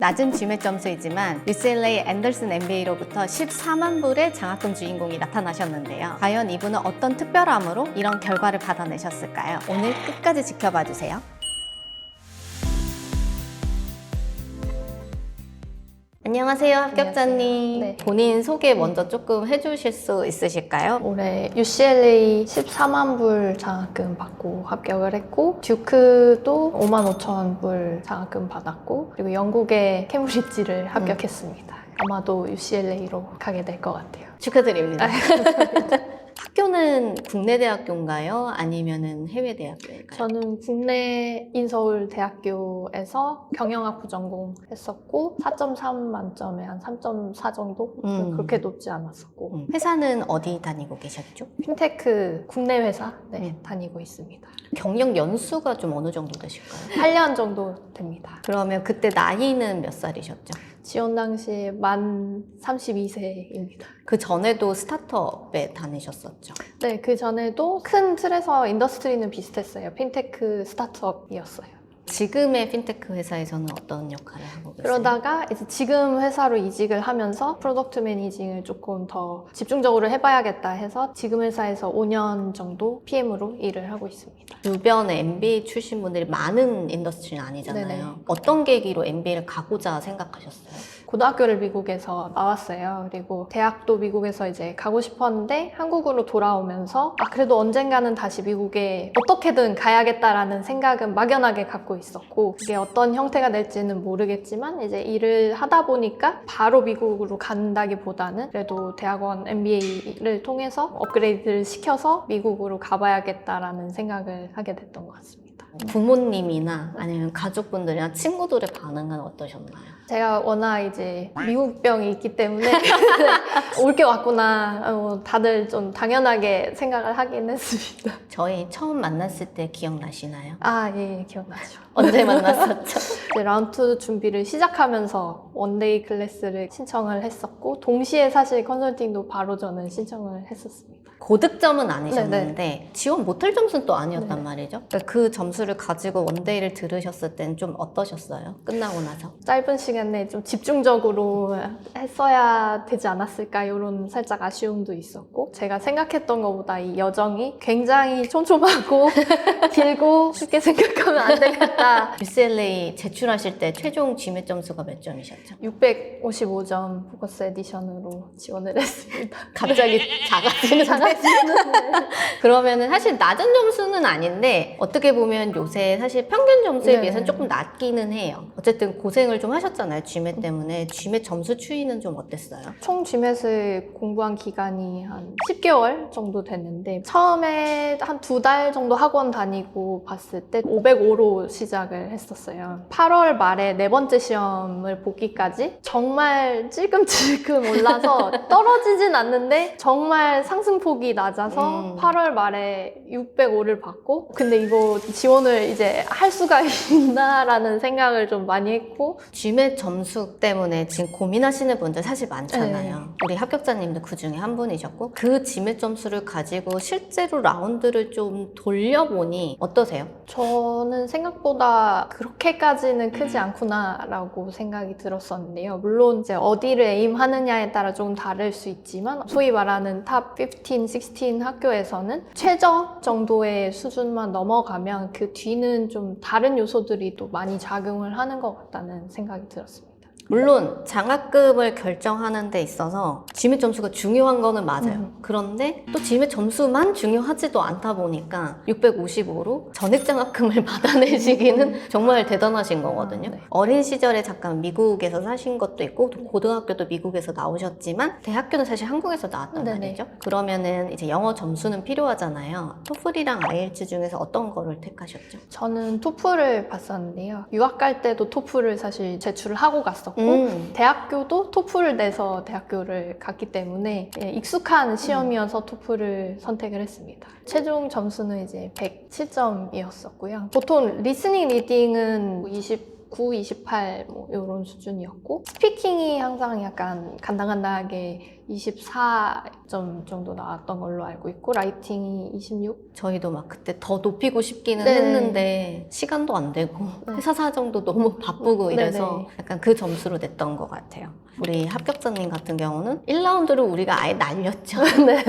낮은 GMAT 점수이지만 UCLA 앤더슨 MBA로부터 14만 불의 장학금 주인공이 나타나셨는데요. 과연 이분은 어떤 특별함으로 이런 결과를 받아내셨을까요? 오늘 끝까지 지켜봐 주세요. 안녕하세요, 합격자님. 네. 본인 소개 먼저 조금 해주실 수 있으실까요? 올해 UCLA 14만 불 장학금 받고 합격을 했고, 듀크도 5만 5천 불 장학금 받았고, 그리고 영국의 케임브리지를 합격했습니다. 아마도 UCLA로 가게 될 것 같아요. 축하드립니다. 학교는 국내 대학교인가요? 아니면 해외 대학교인가요? 저는 국내 인서울대학교에서 경영학부 전공했었고 4.3 만점에 한 3.4 정도? 그렇게 높지 않았었고 회사는 어디 다니고 계셨죠? 핀테크 국내 회사 다니고 있습니다. 경력 연수가 좀 어느 정도 되실까요? 8년 정도 됩니다. 그러면 그때 나이는 몇 살이셨죠? 지원 당시 만 32세입니다. 그 전에도 스타트업에 다니셨었죠? 네, 그 전에도 큰 틀에서 인더스트리는 비슷했어요. 핀테크 스타트업이었어요. 지금의 핀테크 회사에서는 어떤 역할을 하고 계세요? 그러다가 이제 지금 회사로 이직을 하면서 프로덕트 매니징을 조금 더 집중적으로 해봐야겠다 해서 지금 회사에서 5년 정도 PM으로 일을 하고 있습니다. 주변에 MBA 출신 분들이 많은 인더스트리는 아니잖아요. 네네. 어떤 계기로 MBA를 가고자 생각하셨어요? 고등학교를 미국에서 나왔어요. 그리고 대학도 미국에서 이제 가고 싶었는데 한국으로 돌아오면서 그래도 언젠가는 다시 미국에 어떻게든 가야겠다라는 생각은 막연하게 갖고 있었고, 그게 어떤 형태가 될지는 모르겠지만 이제 일을 하다 보니까 바로 미국으로 간다기보다는 그래도 대학원 MBA를 통해서 업그레이드를 시켜서 미국으로 가봐야겠다라는 생각을 하게 됐던 것 같습니다. 부모님이나 아니면 가족분들이나 친구들의 반응은 어떠셨나요? 제가 워낙 이제 미국병이 있기 때문에 올 게 왔구나, 다들 좀 당연하게 생각을 하긴 했습니다. 저희 처음 만났을 때 기억나시나요? 예, 기억나죠. 언제 만났었죠? 이제 라운드 준비를 시작하면서 원데이 클래스를 신청을 했었고, 동시에 사실 컨설팅도 바로 저는 신청을 했었습니다. 고득점은 아니셨는데 지원 못할 점수는 또 아니었단 말이죠. 그러니까 그 점수를 가지고 원데이를 들으셨을 때는 좀 어떠셨어요? 끝나고 나서? 짧은 시간에 좀 집중적으로 했어야 되지 않았을까, 이런 살짝 아쉬움도 있었고, 제가 생각했던 것보다 이 여정이 굉장히 촘촘하고 길고 쉽게 생각하면 안 되겠다. UCLA 제출하실 때 최종 GMAT 점수가 몇 점이셨죠? 655점 포커스 에디션으로 지원을 했습니다. 갑자기 작아지는데? 그러면은 사실 낮은 점수는 아닌데 어떻게 보면 요새 사실 평균 점수에 네. 비해서는 조금 낮기는 해요. 어쨌든 고생을 좀 하셨잖아요, GMAT 때문에. GMAT 점수 추이는 좀 어땠어요? 총 GMAT을 공부한 기간이 한 10개월 정도 됐는데, 처음에 한 2달 정도 학원 다니고 봤을 때 505로 시작을 했었어요. 8월 말에 네 번째 시험을 보기까지 정말 찔끔찔끔 올라서 떨어지진 않는데 정말 상승폭이 낮아서 8월 말에 605를 받고, 근데 이거 지원을 이제 할 수가 있나라는 생각을 좀 많이 했고. GMAT 점수 때문에 지금 고민하시는 분들 사실 많잖아요. 네. 우리 합격자님도 그 중에 한 분이셨고, 그 GMAT 점수를 가지고 실제로 라운드를 좀 돌려보니 어떠세요? 저는 생각보다 그렇게까지는 크지 않구나라고 생각이 들었었는데요. 물론 이제 어디를 에임하느냐에 따라 조금 다를 수 있지만, 소위 말하는 탑 15, 16 학교에서는 최저 정도의 수준만 넘어가면 그 뒤는 좀 다른 요소들이 또 많이 작용을 하는 것 같다는 생각이 들었습니다. 물론 장학금을 결정하는 데 있어서 GMAT 점수가 중요한 거는 맞아요. 그런데 또 GMAT 점수만 중요하지도 않다 보니까 655로 전액 장학금을 받아내시기는 정말 대단하신 거거든요. 네. 어린 시절에 잠깐 미국에서 사신 것도 있고, 또 고등학교도 미국에서 나오셨지만 대학교는 사실 한국에서 나왔단 네네. 말이죠. 그러면은 이제 영어 점수는 필요하잖아요. 토플이랑 IELTS 중에서 어떤 거를 택하셨죠? 저는 토플을 봤었는데요. 유학 갈 때도 토플을 사실 제출을 하고 갔었고, 대학교도 토플을 내서 대학교를 갔기 때문에 익숙한 시험이어서 토플을 선택을 했습니다. 최종 점수는 이제 107점이었었고요. 보통 리스닝 리딩은 29, 28 이런 수준이었고, 스피킹이 항상 약간 간당간당하게 24점 정도 나왔던 걸로 알고 있고 라이팅이 26? 저희도 막 그때 더 높이고 싶기는 네. 했는데 시간도 안 되고 네. 회사 사정도 너무 바쁘고 이래서 네네. 약간 그 점수로 냈던 것 같아요. 우리 합격자님 같은 경우는 1라운드를 우리가 아예 날렸죠. 네.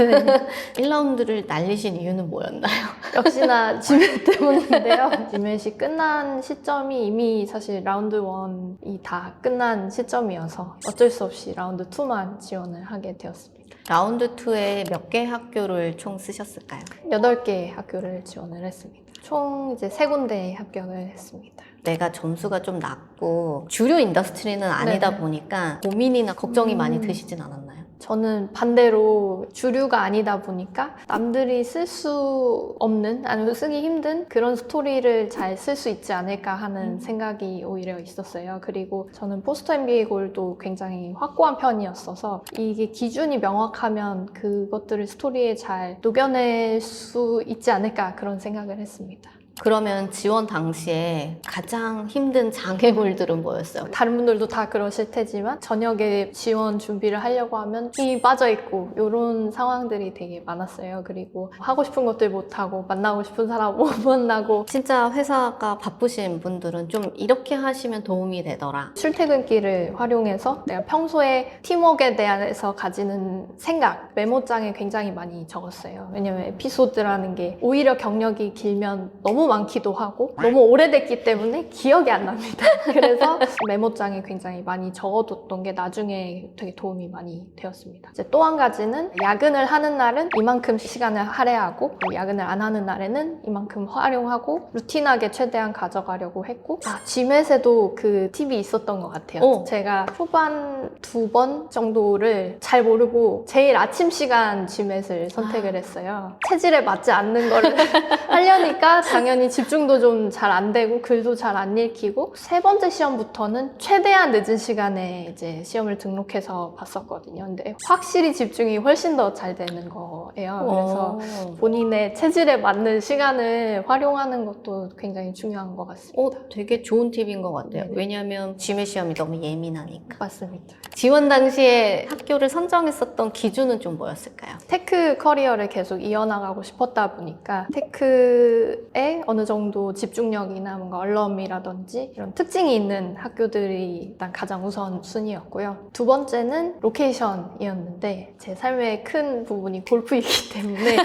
1라운드를 날리신 이유는 뭐였나요? 역시나 지메 때문인데요. 지메시 끝난 시점이 이미 사실 라운드 1이 다 끝난 시점이어서 어쩔 수 없이 라운드 2만 지원을 하게 되었습니다. 라운드 2에 몇 개 학교를 총 쓰셨을까요? 8개 학교를 지원을 했습니다. 총 이제 3군데에 합격을 했습니다. 내가 점수가 좀 낮고 주류 인더스트리는 아니다 네네. 보니까 고민이나 걱정이 많이 드시진 않았나요? 저는 반대로 주류가 아니다 보니까 남들이 쓸 수 없는 아니면 쓰기 힘든 그런 스토리를 잘 쓸 수 있지 않을까 하는 생각이 오히려 있었어요. 그리고 저는 포스트 MBA 골도 굉장히 확고한 편이었어서 이게 기준이 명확하면 그것들을 스토리에 잘 녹여낼 수 있지 않을까 그런 생각을 했습니다. 그러면 지원 당시에 가장 힘든 장애물들은 뭐였어요? 다른 분들도 다 그러실 테지만 저녁에 지원 준비를 하려고 하면 힘이 빠져있고 이런 상황들이 되게 많았어요. 그리고 하고 싶은 것들 못하고 만나고 싶은 사람 못 만나고 진짜 회사가 바쁘신 분들은 좀 이렇게 하시면 도움이 되더라. 출퇴근길을 활용해서 내가 평소에 팀워크에 대해서 가지는 생각, 메모장에 굉장히 많이 적었어요. 왜냐면 에피소드라는 게 오히려 경력이 길면 너무 많기도 하고 너무 오래됐기 때문에 기억이 안 납니다. 그래서 메모장에 굉장히 많이 적어뒀던 게 나중에 되게 도움이 많이 되었습니다. 이제 또 한 가지는 야근을 하는 날은 이만큼 시간을 할애하고 야근을 안 하는 날에는 이만큼 활용하고 루틴하게 최대한 가져가려고 했고 지맷에도 그 팁이 있었던 것 같아요. 제가 초반 2번 정도를 잘 모르고 제일 아침 시간 지맷을 선택을 했어요. 체질에 맞지 않는 거를 하려니까 당연히 집중도 좀 잘 안 되고 글도 잘 안 읽히고 3번째 시험부터는 최대한 늦은 시간에 이제 시험을 등록해서 봤었거든요. 근데 확실히 집중이 훨씬 더 잘 되는 거예요. 그래서 본인의 체질에 맞는 시간을 활용하는 것도 굉장히 중요한 것 같습니다. 되게 좋은 팁인 것 같아요. 네네. 왜냐하면 지매 시험이 너무 예민하니까. 맞습니다. 지원 당시에 학교를 선정했었던 기준은 좀 뭐였을까요? 테크 커리어를 계속 이어나가고 싶었다 보니까 테크에 어느 정도 집중력이나 뭔가 얼럼이라든지 이런 특징이 있는 학교들이 일단 가장 우선순위였고요. 두 번째는 로케이션이었는데 제 삶의 큰 부분이 골프이기 때문에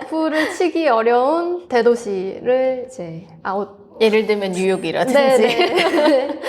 골프를 치기 어려운 대도시를 이제 예를 들면 뉴욕이라든지. 네네.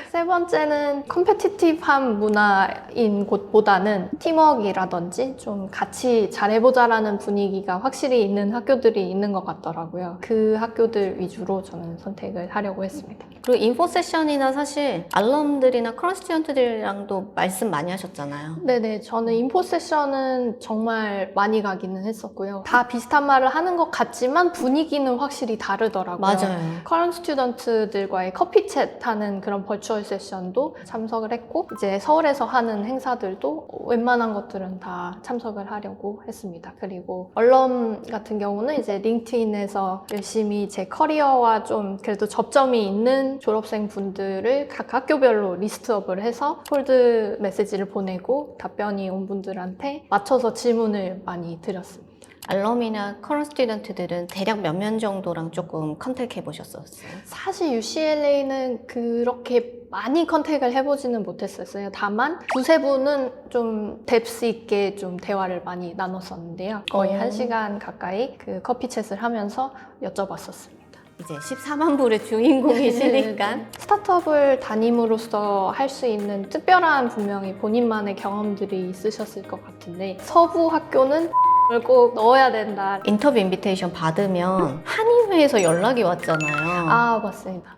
세 번째는 컴페티티브한 문화인 곳보다는 팀워크라든지 좀 같이 잘해보자라는 분위기가 확실히 있는 학교들이 있는 것 같더라고요. 그 학교들 위주로 저는 선택을 하려고 했습니다. 그리고 인포 세션이나 사실 알럼들이나 커런 스튜던트들이랑도 말씀 많이 하셨잖아요. 네네. 저는 인포 세션은 정말 많이 가기는 했었고요. 다 비슷한 말을 하는 것 같지만 분위기는 확실히 다르더라고요. 맞아요. 커런 스튜던트들과의 커피 챗 하는 그런 버추얼 세션도 참석을 했고 이제 서울에서 하는 행사들도 웬만한 것들은 다 참석을 하려고 했습니다. 그리고 얼럼 같은 경우는 이제 링크드인에서 열심히 제 커리어와 좀 그래도 접점이 있는 졸업생 분들을 각 학교별로 리스트업을 해서 콜드 메시지를 보내고 답변이 온 분들한테 맞춰서 질문을 많이 드렸습니다. 알럼이나 커런 스튜던트들은 대략 몇 명 정도랑 조금 컨택해 보셨었어요? 사실 UCLA는 그렇게 많이 컨택을 해보지는 못했었어요. 다만 두세 분은 좀 뎁스 있게 좀 대화를 많이 나눴었는데요. 거의 1시간 가까이 그 커피 챗을 하면서 여쭤봤었습니다. 이제 14만 불의 주인공이시니까. 스타트업을 담임으로써 할 수 있는 특별한 분명히 본인만의 경험들이 있으셨을 것 같은데 서부 학교는 을 꼭 넣어야 된다. 인터뷰 인비테이션 받으면 한의회에서 연락이 왔잖아요. 아, 맞습니다.